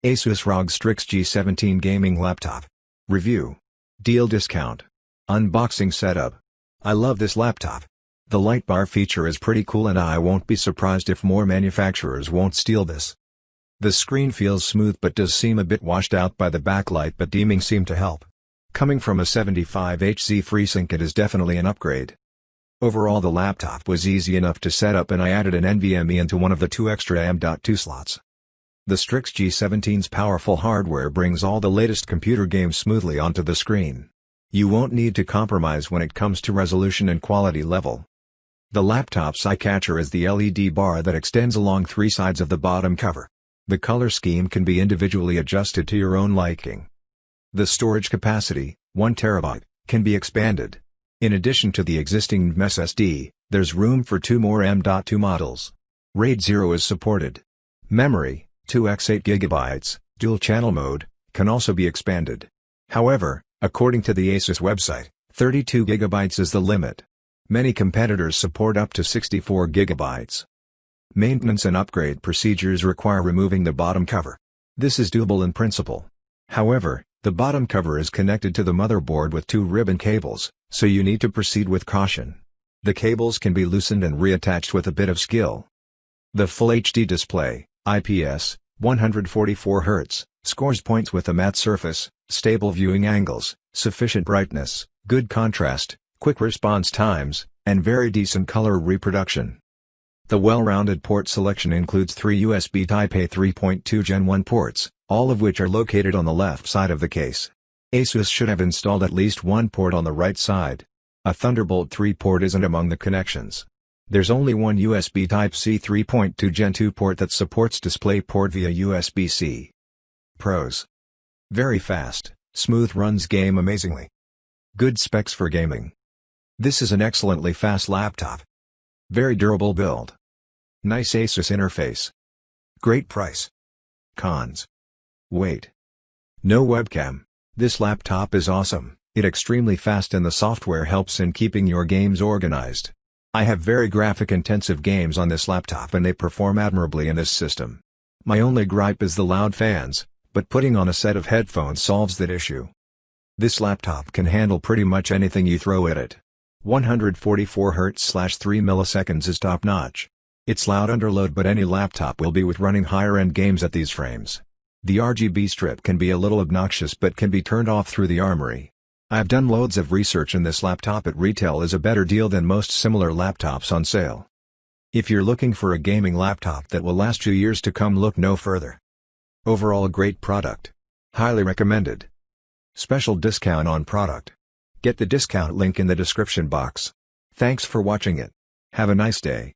ASUS ROG Strix G17 Gaming Laptop. Review. Deal discount. Unboxing setup. I love this laptop. The light bar feature is pretty cool and I won't be surprised if more manufacturers won't steal this. The screen feels smooth but does seem a bit washed out by the backlight, but dimming seemed to help. Coming from a 75Hz FreeSync, it is definitely an upgrade. Overall, the laptop was easy enough to set up and I added an NVMe into one of the two extra M.2 slots. The Strix G17's powerful hardware brings all the latest computer games smoothly onto the screen. You won't need to compromise when it comes to resolution and quality level. The laptop's eye-catcher is the LED bar that extends along three sides of the bottom cover. The color scheme can be individually adjusted to your own liking. The storage capacity, 1 TB, can be expanded. In addition to the existing NVMe SSD, there's room for 2 more M.2 models. RAID 0 is supported. Memory, 2x8GB, dual channel mode, can also be expanded. However, according to the ASUS website, 32GB is the limit. Many competitors support up to 64GB. Maintenance and upgrade procedures require removing the bottom cover. This is doable in principle. However, the bottom cover is connected to the motherboard with 2 ribbon cables, so you need to proceed with caution. The cables can be loosened and reattached with a bit of skill. The Full HD display, IPS, 144Hz, scores points with a matte surface, stable viewing angles, sufficient brightness, good contrast, quick response times, and very decent color reproduction. The well-rounded port selection includes 3 USB Type-A 3.2 Gen 1 ports, all of which are located on the left side of the case. ASUS should have installed at least one port on the right side. A Thunderbolt 3 port isn't among the connections. There's only one USB Type-C 3.2 Gen 2 port that supports DisplayPort via USB-C. Pros. Very fast, smooth, runs game amazingly. Good specs for gaming. This is an excellently fast laptop. Very durable build. Nice ASUS interface. Great price. Cons. Weight. No webcam. This laptop is awesome, it's extremely fast and the software helps in keeping your games organized. I have very graphic-intensive games on this laptop and they perform admirably in this system. My only gripe is the loud fans, but putting on a set of headphones solves that issue. This laptop can handle pretty much anything you throw at it. 144Hz/3 milliseconds is top-notch. It's loud under load, but any laptop will be with running higher-end games at these frames. The RGB strip can be a little obnoxious but can be turned off through the armory. I've done loads of research and this laptop at retail is a better deal than most similar laptops on sale. If you're looking for a gaming laptop that will last you years to come, look no further. Overall, a great product. Highly recommended. Special discount on product. Get the discount link in the description box. Thanks for watching it. Have a nice day.